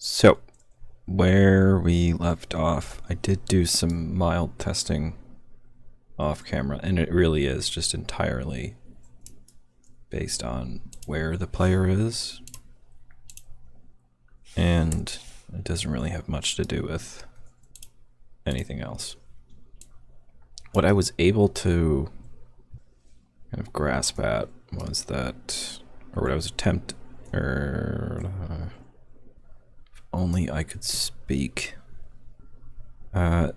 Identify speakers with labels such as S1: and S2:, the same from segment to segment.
S1: So, where we left off, I did do some mild testing off camera, and it really is just entirely based on where the player is, and it doesn't really have much to do with anything else. What I was able to kind of grasp at was that, or what I was attempting, if only I could speak. After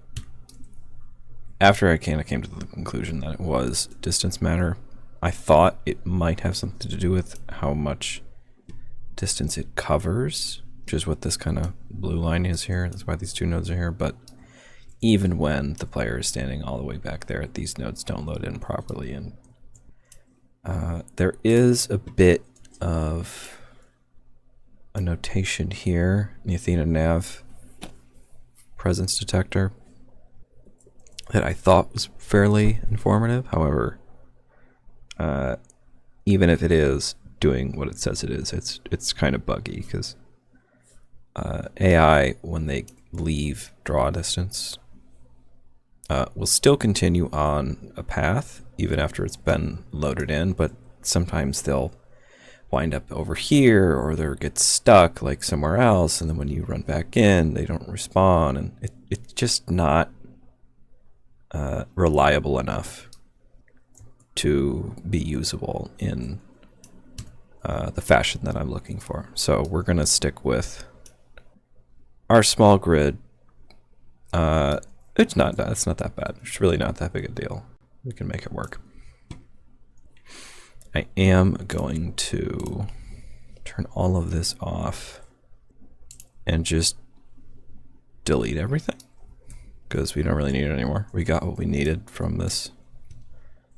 S1: I kind of came to the conclusion that it was distance matter, I thought it might have something to do with how much distance it covers, which is what this kind of blue line is here. That's why these two nodes are here. But even when the player is standing all the way back there, these nodes don't load in properly. And there is a bit of a notation here in the Athena nav presence detector that I thought was fairly informative. However, even if it is doing what it says it is, it's kind of buggy because AI, when they leave draw distance, will still continue on a path even after it's been loaded in, but sometimes they'll wind up over here, or they'll get stuck like somewhere else, and then when you run back in, they don't respond, and it's just not reliable enough to be usable in the fashion that I'm looking for. So we're gonna stick with our small grid. It's not that bad. It's really not that big a deal. We can make it work. I am going to turn all of this off and just delete everything because we don't really need it anymore. We got what we needed from this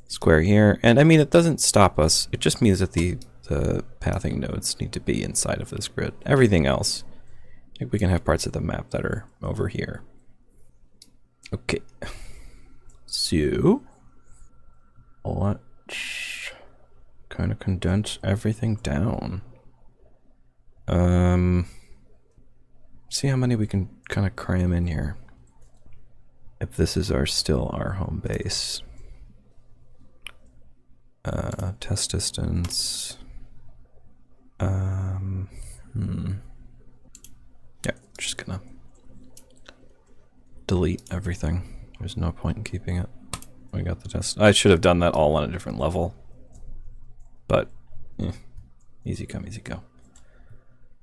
S1: square here. And I mean, it doesn't stop us. It just means that the pathing nodes need to be inside of this grid. Everything else, I think we can have parts of the map that are over here. Okay. So let's kind of condense everything down. See how many we can kind of cram in here. If this is still our home base. Test distance. Yeah, just gonna delete everything. There's no point in keeping it. We got the test. I should have done that all on a different level. But, easy come, easy go.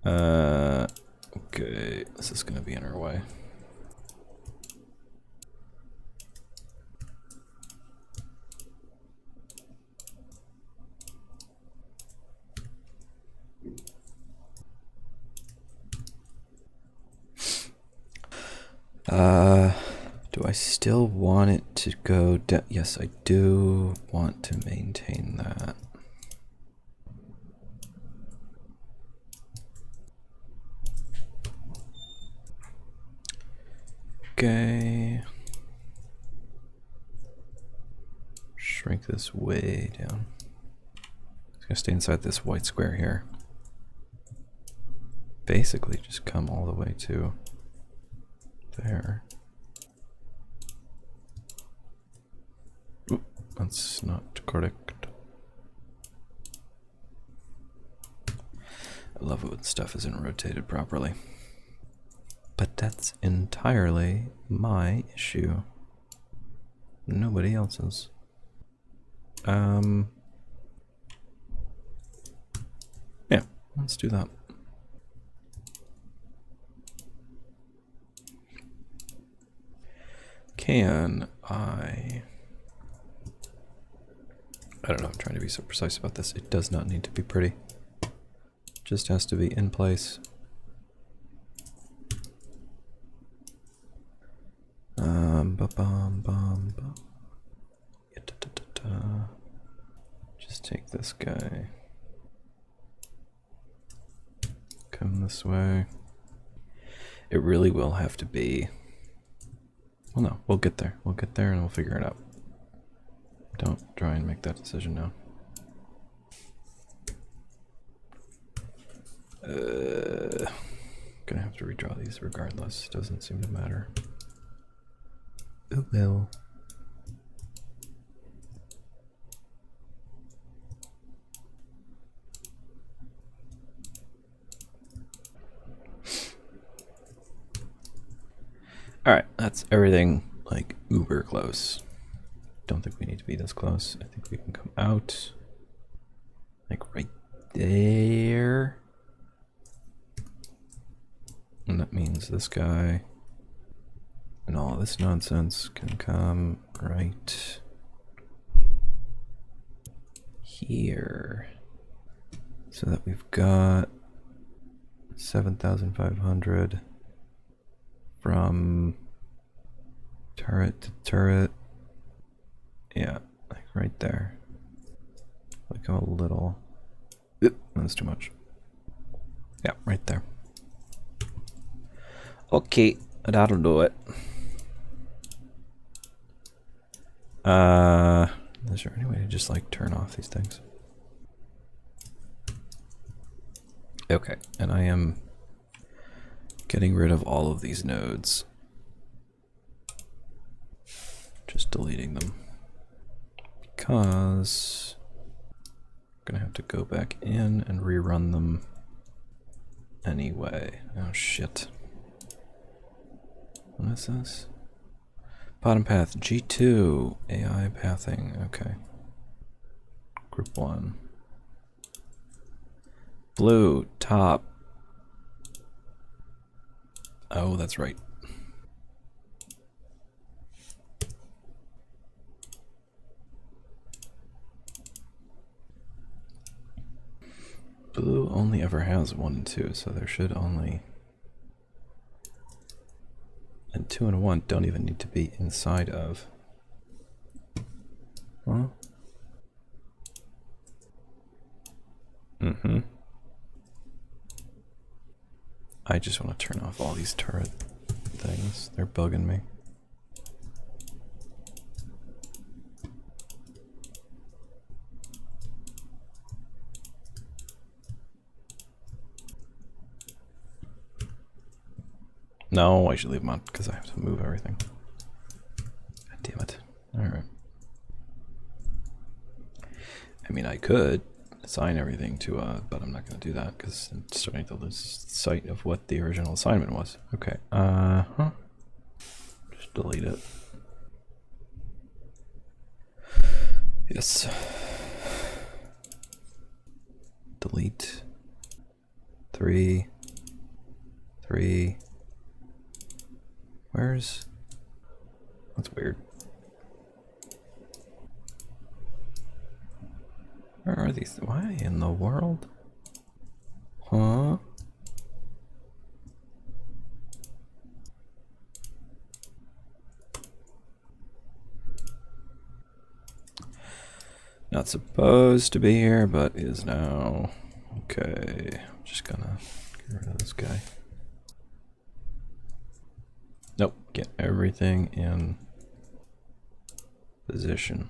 S1: Okay, this is gonna be in our way. Do I still want it to go down? Yes, I do want to maintain that. Okay. Shrink this way down. It's gonna stay inside this white square here. Basically, just come all the way to there. Oop, that's not correct. I love it when stuff isn't rotated properly. But that's entirely my issue. Nobody else's. Yeah, let's do that. Can I don't know, I'm trying to be so precise about this. It does not need to be pretty. It just has to be in place. Just take this guy. Come this way. It really will have to be. Well, no, we'll get there. We'll get there and we'll figure it out. Don't try and make that decision now. Gonna have to to redraw these regardless. Doesn't seem to matter. Oh well. Alright, that's everything like uber close. Don't think we need to be this close. I think we can come out like right there. And that means this guy and all this nonsense can come right here. So that we've got 7,500 from turret to turret. Yeah, like right there. Like a little. Yep, that's too much. Yeah, right there. Okay, that'll do it. Is there any way to just like turn off these things? Okay, and I am getting rid of all of these nodes. Just deleting them. Because I'm gonna have to go back in and rerun them anyway. Oh shit. What is this? Bottom path G2 AI pathing. Okay. Group 1. Blue top. Oh, that's right. Blue only ever has 1 and 2, so there should only... And 2 and 1 don't even need to be inside of... Huh? Mm-hmm. I just want to turn off all these turret things. They're bugging me. No, I should leave them on because I have to move everything. God damn it. Alright. I mean, I could assign everything to, but I'm not going to do that because I'm starting to lose sight of what the original assignment was. Okay. Just delete it. Yes. Delete. 3. Where's... That's weird. Where are these? Why in the world? Huh? Not supposed to be here, but is now. Okay, I'm just gonna get rid of this guy. Nope, get everything in position.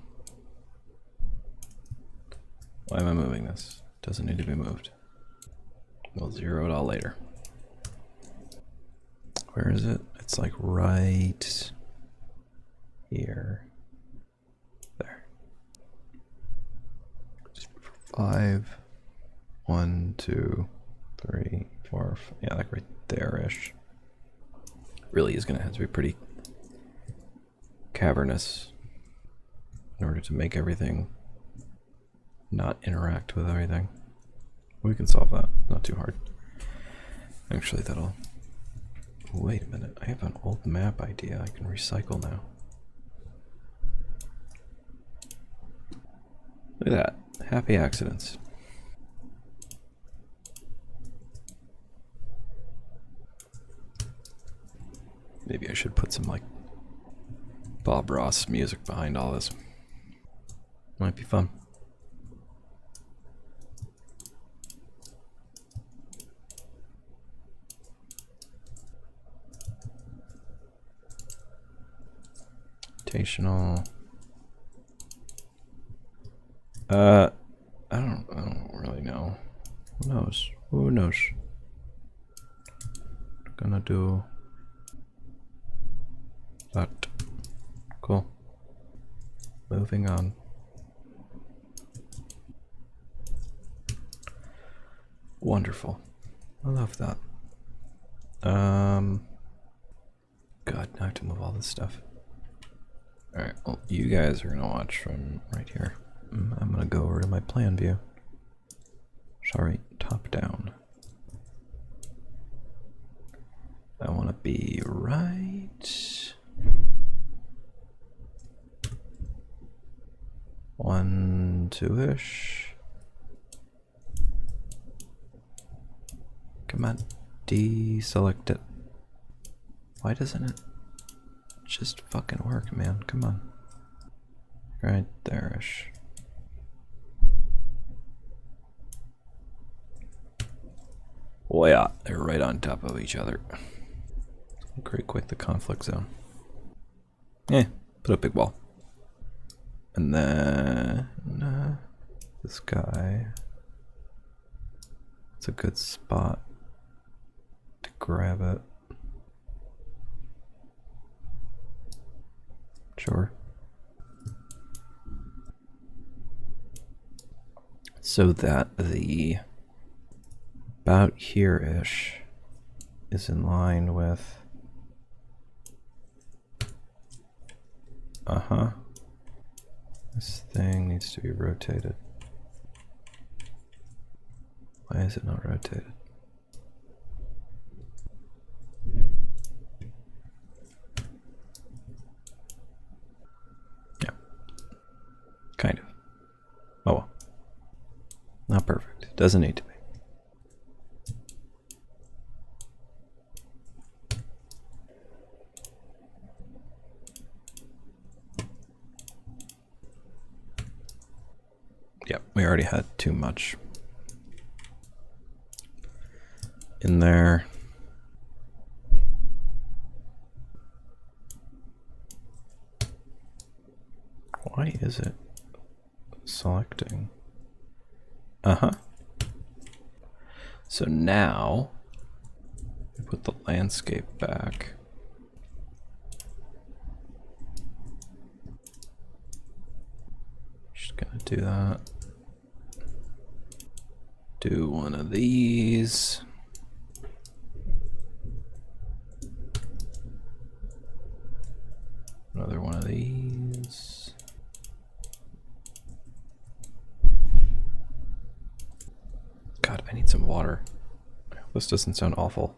S1: Why am I moving this? Doesn't need to be moved. We'll zero it all later. Where is it? It's like right here. There. 5, 1, 2, 3, 4, yeah, like right there-ish. Really is gonna have to be pretty cavernous in order to make everything not interact with everything. We can solve that, not too hard. Actually, that'll... Wait a minute, I have an old map idea I can recycle now. Look at that, happy accidents. Maybe I should put some like Bob Ross music behind all this. Might be fun. Rotational. I don't really know. Who knows? Who knows? gonna do that. Cool. Moving on. Wonderful. I love that. God, now I have to move all this stuff. Alright, well, you guys are gonna watch from right here. I'm gonna go over to my plan view. Sorry, top down. I wanna be right 1, 2-ish. Come on, deselect it. Why doesn't it just fucking work, man? Come on. Right there-ish. Oh yeah, they're right on top of each other. Create quite the conflict zone. Yeah, put a big wall. And then this guy. It's a good spot to grab it. Sure. So that the about here-ish is in line with this thing needs to be rotated. Why is it not rotated? Yeah. Kind of. Oh well. Not perfect. Doesn't need to be. Yep, we already had too much in there. Why is it selecting? So now we put the landscape back. Just gonna do that. Do one of these. Another one of these. God, I need some water. This doesn't sound awful.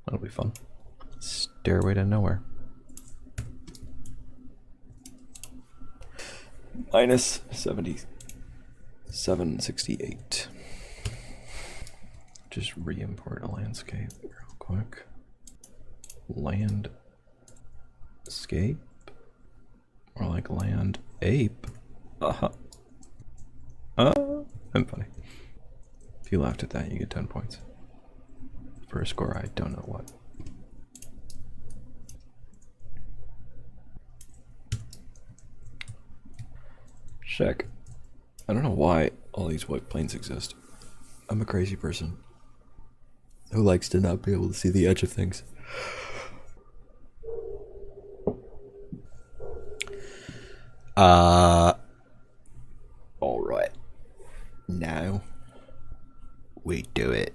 S1: That'll be fun. Stairway to nowhere. Minus 768. Just re-import a landscape real quick. Landscape? Or like land ape? I'm funny. If you laughed at that, you get 10 points. For a score, I don't know what. Check. I don't know why all these white planes exist. I'm a crazy person who likes to not be able to see the edge of things. Alright. Now we do it.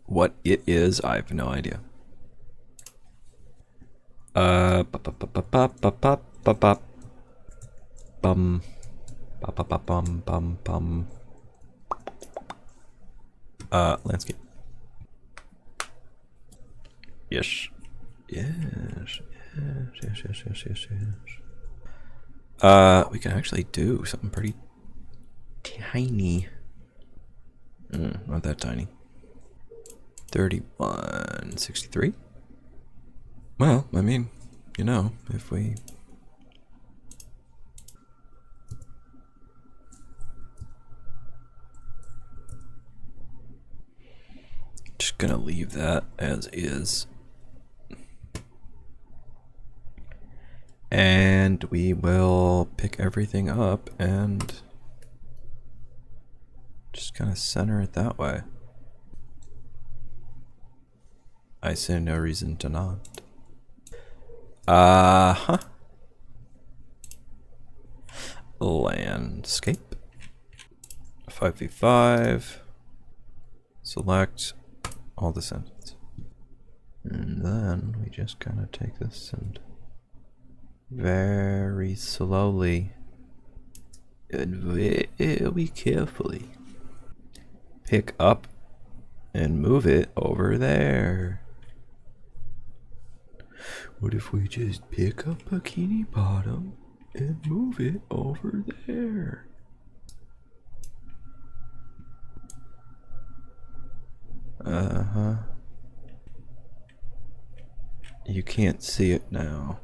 S1: What it is, I have no idea. Bum. Landscape. Yes. Yes. We can actually do something pretty tiny. Not that tiny. 3163. Well, I mean, you know, if we just gonna leave that as is. And we will pick everything up and just kind of center it that way. I see no reason to not. Uh-huh. Landscape. 5v5. Select all descendants. And then we just kind of take this and very slowly and very carefully pick up and move it over there. What if we just pick up Bikini Bottom and move it over there? Uh-huh. You can't see it now,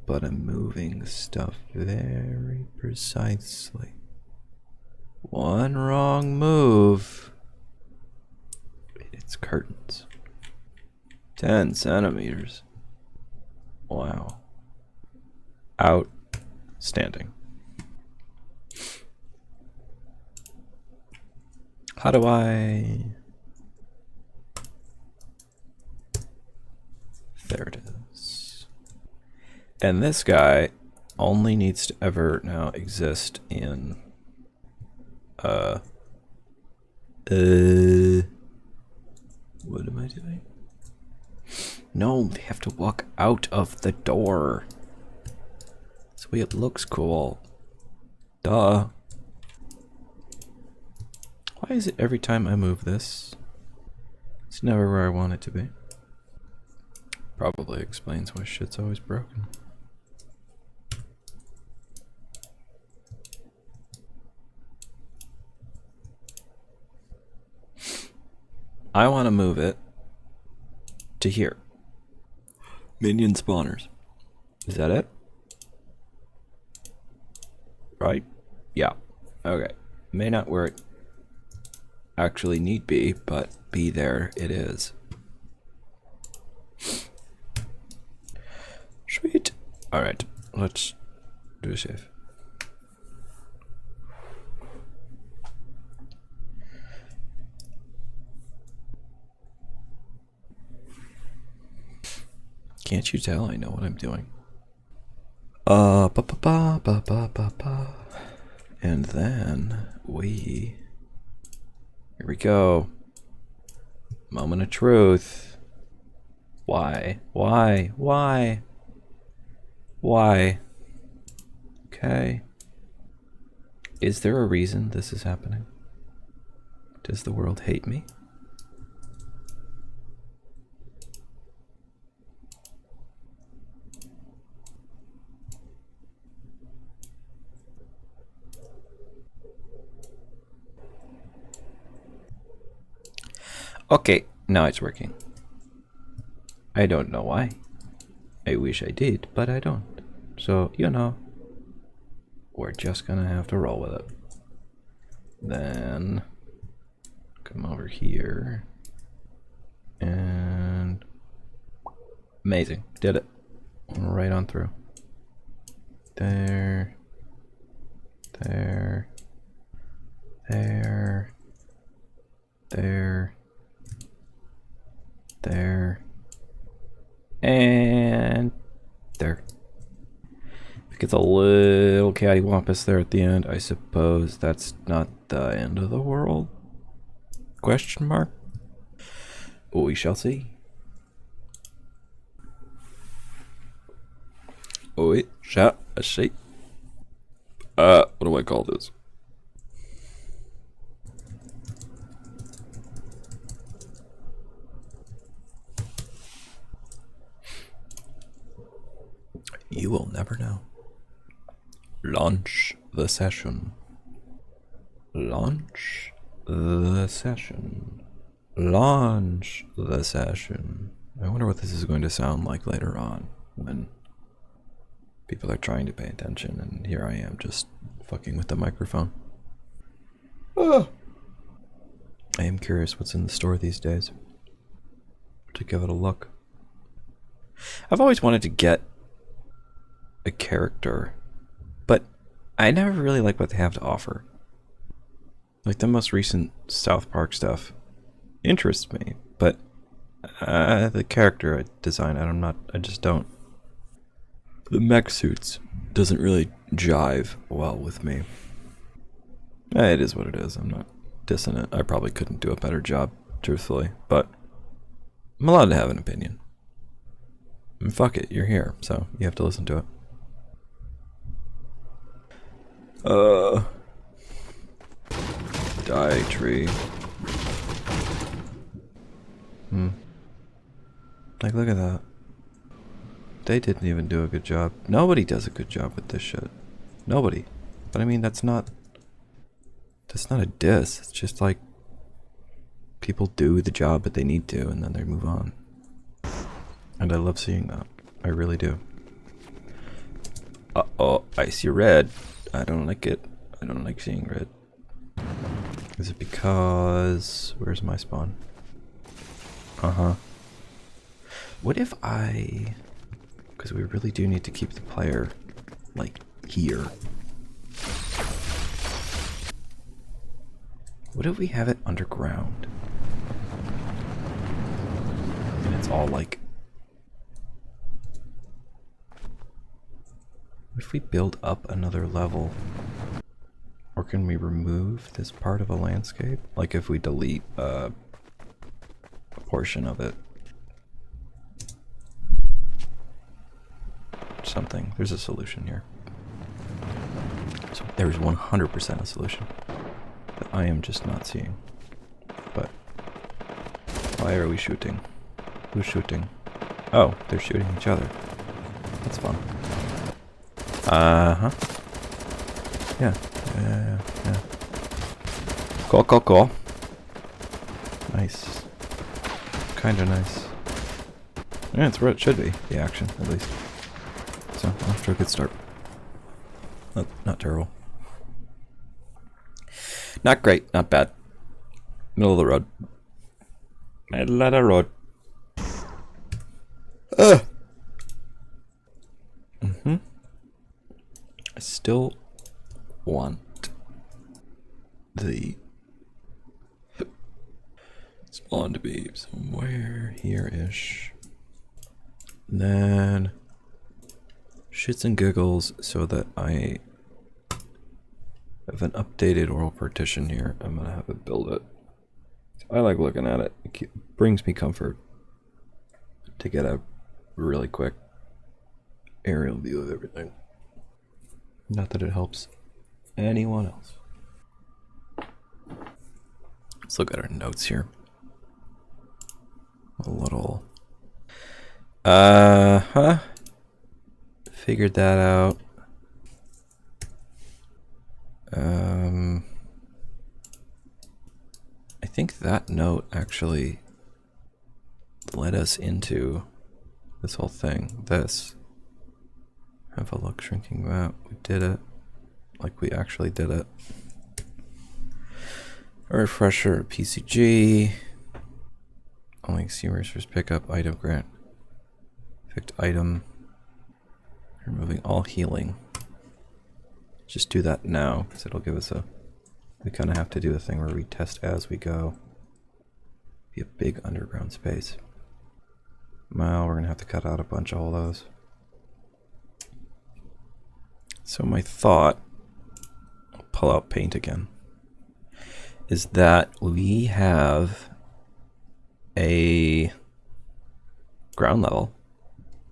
S1: but I'm moving stuff very precisely. One wrong move. It's curtains. 10 centimeters. Wow. Outstanding. How do I... There it is. And this guy only needs to ever now exist in... What am I doing? No, they have to walk out of the door. That's the way it looks cool. Duh. Why is it every time I move this, it's never where I want it to be? Probably explains why shit's always broken. I want to move it to here. Minion spawners. Is that it? Right? Yeah. Okay. May not where it actually need be, but be there it is. Sweet. Alright. Let's do a save. Can't you tell I know what I'm doing? And then here we go. Moment of truth. Why? Okay. Is there a reason this is happening? Does the world hate me? Okay, now it's working. I don't know why. I wish I did, but I don't. So, you know, we're just gonna have to roll with it. Then, come over here. And, amazing, did it. Right on through. There. There. There. There. There. And there. If it gets a little cattywampus there at the end, I suppose that's not the end of the world? Question mark? We shall see. We shall see. What do I call this? You will never know. Launch the session. Launch the session. Launch the session. I wonder what this is going to sound like later on when people are trying to pay attention and here I am just fucking with the microphone. I am curious what's in the store these days. To give it a look. I've always wanted to get a character, but I never really like what they have to offer. Like the most recent South Park stuff interests me, but the character design, I just don't. The mech suits doesn't really jive well with me. It is what it is. I'm not dissing it. I probably couldn't do a better job, truthfully, but I'm allowed to have an opinion. And fuck it, you're here, so you have to listen to it. Die tree. Like, look at that. They didn't even do a good job. Nobody does a good job with this shit. Nobody. But I mean, that's not a diss. It's just like people do the job that they need to and then they move on. And I love seeing that. I really do. Uh-oh, I see red. I don't like it. I don't like seeing red. Is it because... Where's my spawn? Uh-huh. What if I... Because we really do need to keep the player, like, here. What if we have it underground? And it's all like... What if we build up another level? Or can we remove this part of a landscape? Like if we delete a portion of it. Something. There's a solution here. So there's 100% a solution that I am just not seeing. But why are we shooting? Who's shooting? Oh, they're shooting each other. That's fun. Uh-huh. Yeah. Yeah. Cool. Nice. Kinda nice. Yeah, it's where it should be, the action, at least. So, off to a good start. Not terrible. Not great, not bad. Middle of the road. Middle of the road. I still want the spawn to be somewhere here-ish. Then shits and giggles so that I have an updated oral partition here. I'm gonna have it build it. I like looking at it. It brings me comfort to get a really quick aerial view of everything. Not that it helps anyone else. Let's look at our notes here. A little. Figured that out. I think that note actually led us into this whole thing. This. Have a look, shrinking map. We did it. Like we actually did it. A refresher, PCG. Only resource pickup, item grant. Picked item. Removing all healing. Just do that now, because it'll give us a... We kind of have to do a thing where we test as we go. Be a big underground space. Well, we're going to have to cut out a bunch of all those. So my thought, I'll pull out paint again, is that we have a ground level.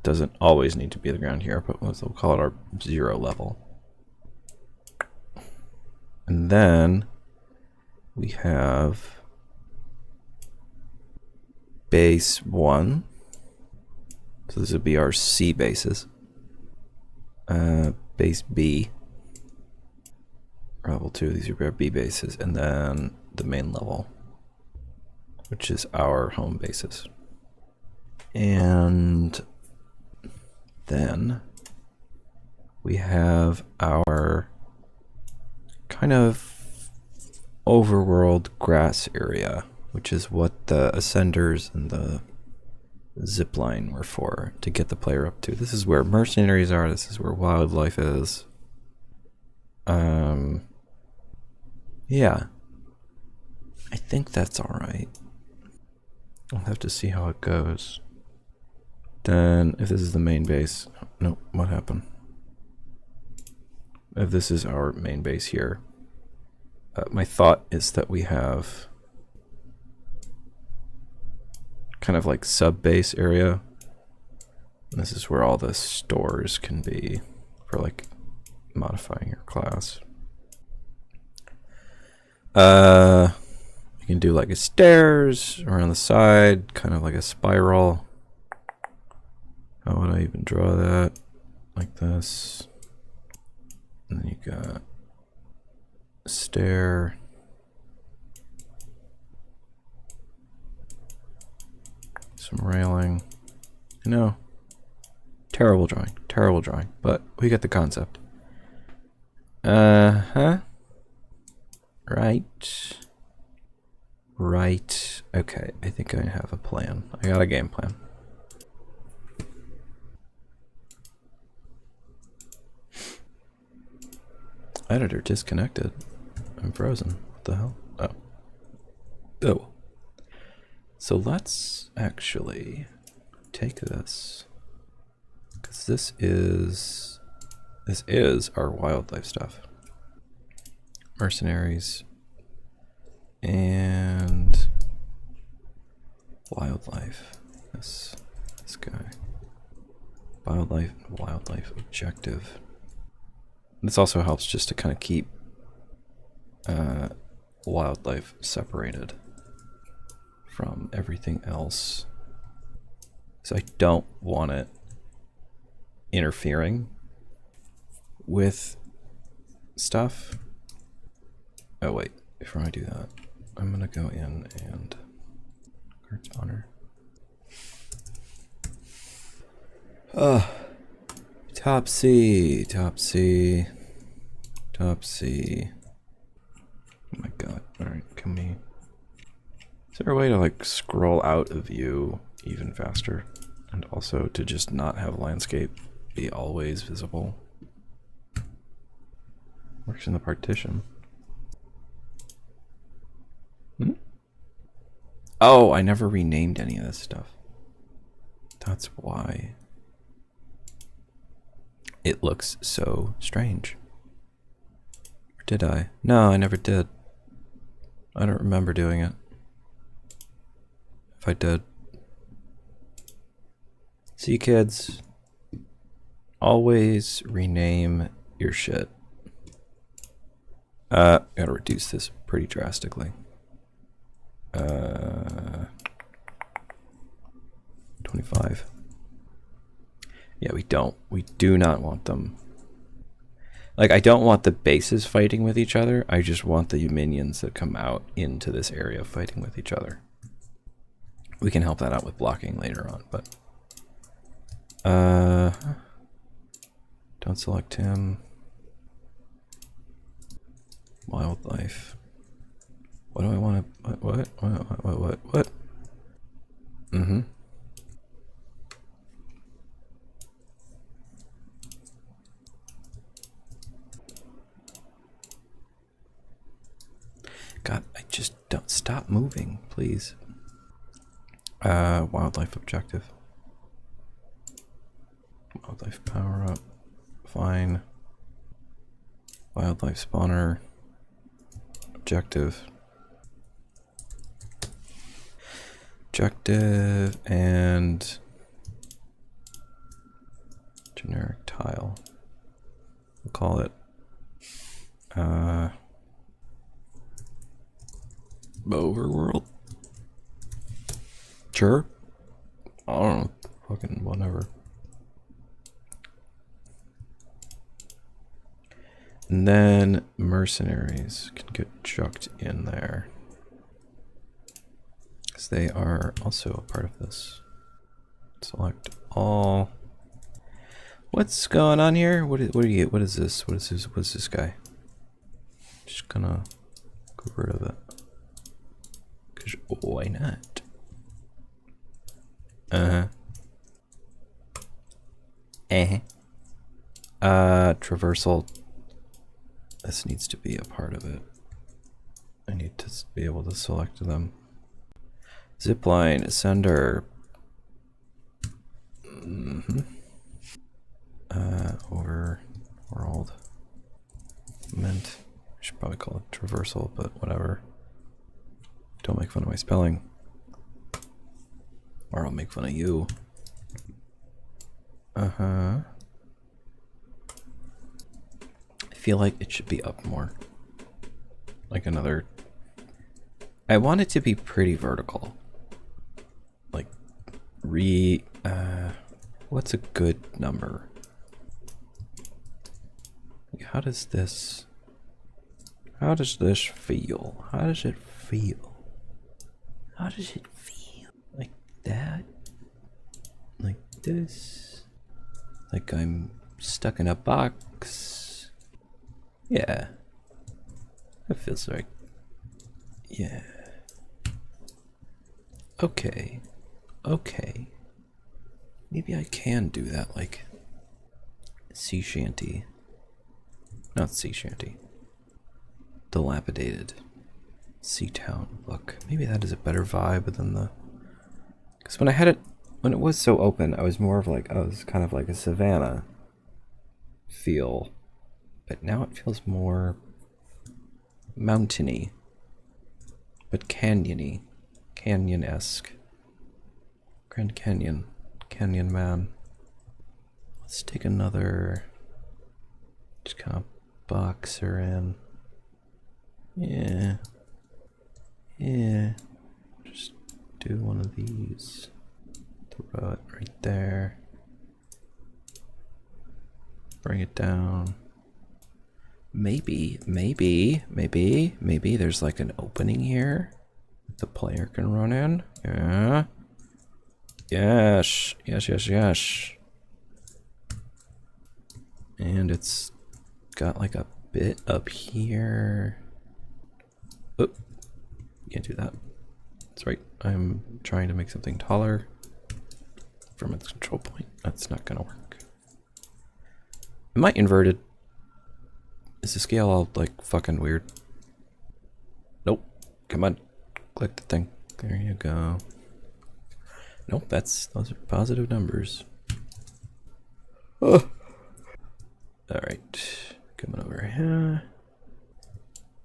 S1: Doesn't always need to be the ground here, but we'll call it our 0 level. And then we have base 1. So this would be our C bases. Base B. Level 2, these are our B bases. And then the main level, which is our home bases. And then we have our kind of overworld grass area, which is what the ascenders and the zip line we're for to get the player up to. This is where mercenaries are. This is where wildlife is. Yeah. I think that's alright. I'll have to see how it goes. Then, if this is the main base... Nope, what happened? If this is our main base here, my thought is that we have kind of like sub-base area. And this is where all the stores can be for like modifying your class. You can do like a stairs around the side, kind of like a spiral. How would I even draw that? Like this. And then you got a stair. Some railing. No. Terrible drawing, but we get the concept. Right. Right. Okay, I think I have a plan. I got a game plan. Editor disconnected. I'm frozen. What the hell? Oh. Oh. So let's actually take this, because this is our wildlife stuff. Mercenaries and wildlife. This guy. Wildlife objective. This also helps just to kind of keep wildlife separated from everything else. So I don't want it interfering with stuff. Oh wait, before I do that, I'm gonna go in and card spawner. Top C. Oh my god. Alright, can we... Is there a way to like scroll out a view even faster? And also to just not have landscape be always visible? Works in the partition. Oh, I never renamed any of this stuff. That's why it looks so strange. Or did I? No, I never did. I don't remember doing it. If I did. See, kids, always rename your shit. Gotta reduce this pretty drastically. 25. Yeah, we do not want them. Like, I don't want the bases fighting with each other. I just want the minions that come out into this area fighting with each other. We can help that out with blocking later on, but don't select him. Wildlife. What do I want to... What? Mm-hmm. God, I just don't... Stop moving, please. Wildlife objective. Wildlife power up. Fine. Wildlife spawner. Objective. Objective and generic tile. We'll call it overworld. Sure. I don't know. Fucking whatever. And then mercenaries can get chucked in there, because they are also a part of this. Select all. What's going on here? What do you get? What is this? What is this guy? Just gonna get rid of it. Cause why not? Uh-huh. Traversal. This needs to be a part of it. I need to be able to select them. Zipline, sender. Over world. Mint. I should probably call it traversal, but whatever. Don't make fun of my spelling. Or I'll make fun of you. Uh-huh. I feel like it should be up more. Like another... I want it to be pretty vertical. Like, what's a good number? How does this feel? How does it feel? How does it feel? Like that? Like this? Like I'm stuck in a box? Yeah. That feels right. Yeah. Okay. Okay. Maybe I can do that, like sea shanty. Not sea shanty. Dilapidated. Sea town look. Maybe that is a better vibe than the... Because when I had it, when it was so open, I was more of like, I was kind of like a savanna feel. But now it feels more mountainy. But canyony. Canyon-esque. Grand Canyon. Canyon Man. Let's take another... Just kind of box her in. Yeah. Yeah. Just do one of these. Throw it right there. Bring it down. Maybe there's like an opening here that the player can run in. Yeah. Yes. And it's got like a bit up here. Oh, can't do that. That's right. I'm trying to make something taller from its control point. That's not gonna work. Am I inverted? Is the scale all like fucking weird? Nope. Come on. Click the thing. There you go. Nope, those are positive numbers. Oh. Alright. Coming over here.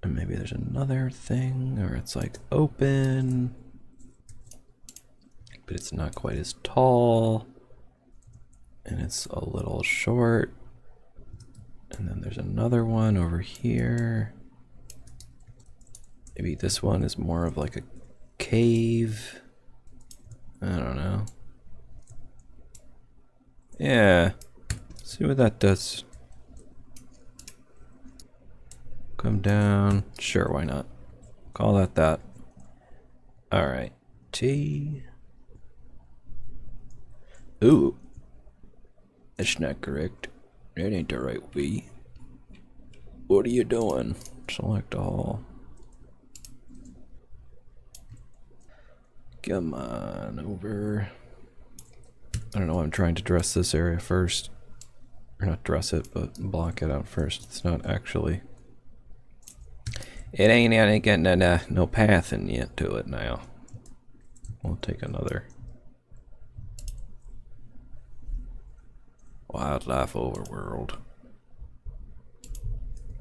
S1: And maybe there's another thing, or it's like open. But it's not quite as tall. And it's a little short. And then there's another one over here. Maybe this one is more of like a cave. I don't know. Yeah. See what that does. Come down. Sure, why not? Call that that. Alright. T. Ooh. That's not correct. That ain't the right way. What are you doing? Select all. Come on over. I don't know, I'm trying to dress this area first. Or not dress it, but block it out first. It's not actually... It ain't getting no pathing yet to it now. We'll take another. Wildlife overworld.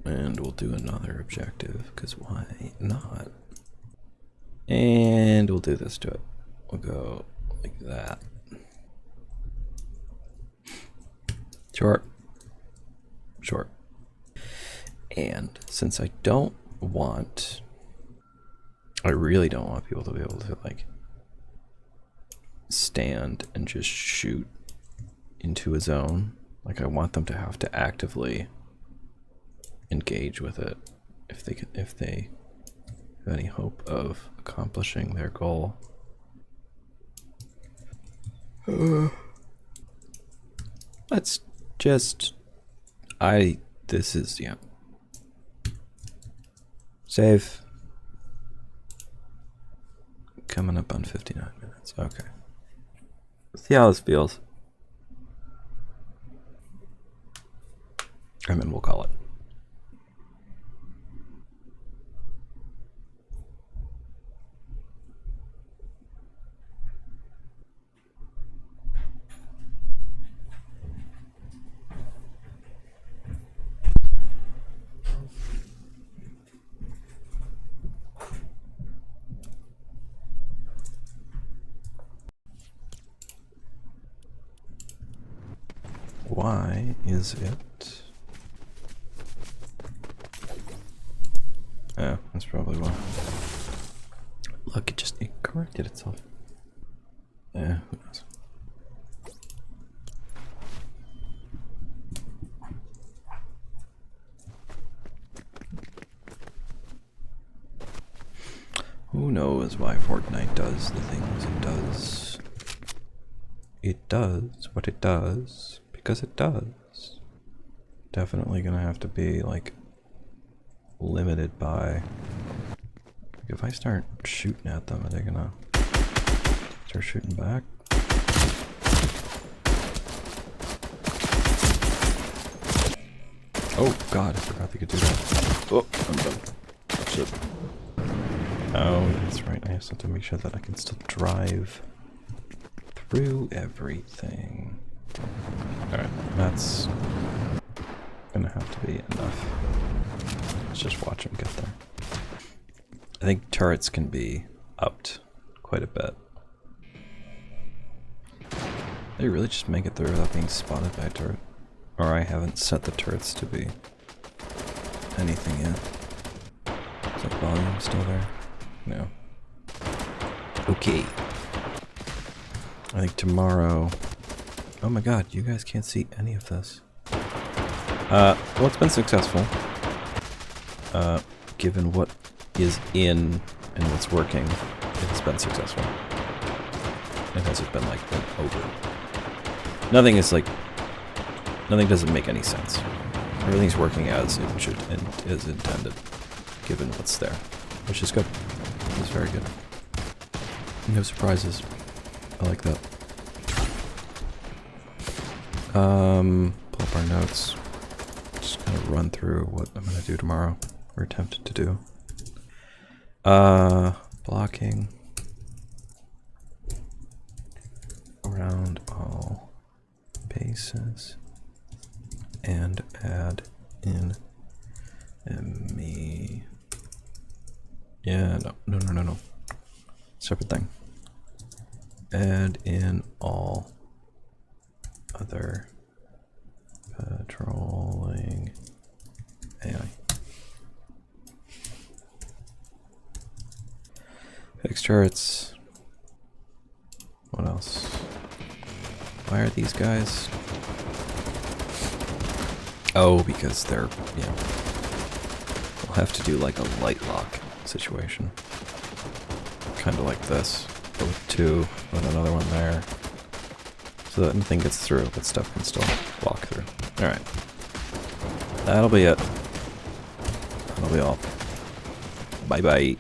S1: And we'll do another objective, because why not? And we'll do this to it. We'll go like that. Short. Short. And since I don't want... I really don't want people to be able to like stand and just shoot into a zone. Like I want them to have to actively engage with it if they have any hope of accomplishing their goal. Let's just this is yeah. Save. Coming up on 59 minutes. Okay. See how this feels. And then we'll call it. Why is it? Oh, that's probably why. Look, it corrected itself. Yeah, who knows? Who knows why Fortnite does the things it does? It does what it does because it does. Definitely gonna have to be like limited by. If I start shooting at them, are they gonna start shooting back? Oh god, I forgot they could do that. Oh, I'm done. Shit. Oh, that's right. I have to make sure that I can still drive through everything. Alright, that's gonna have to be enough. Let's just watch them get there. I think turrets can be upped quite a bit. They really just make it through without being spotted by a turret. Or I haven't set the turrets to be anything yet. Is that volume still there? No. Okay. I think tomorrow... Oh my god, you guys can't see any of this. Well, it's been successful. Given what is in and what's working, it's been successful. It hasn't been like been over. Nothing is like... Nothing doesn't make any sense. Everything's working as it should and is intended, given what's there. Which is good. It's very good. No surprises. I like that. Pull up our notes. Just gonna run through what I'm gonna do tomorrow, or attempted to do. Blocking around all bases and add in me. Yeah, no. Separate thing. Add in all other patrolling AI. Fix turrets. What else? Why are these guys? Oh, because they're, you know, we'll have to do like a light lock situation. Kind of like this, but with two, with another one there. So that nothing gets through, but stuff can still walk through. Alright. That'll be it. That'll be all. Bye-bye.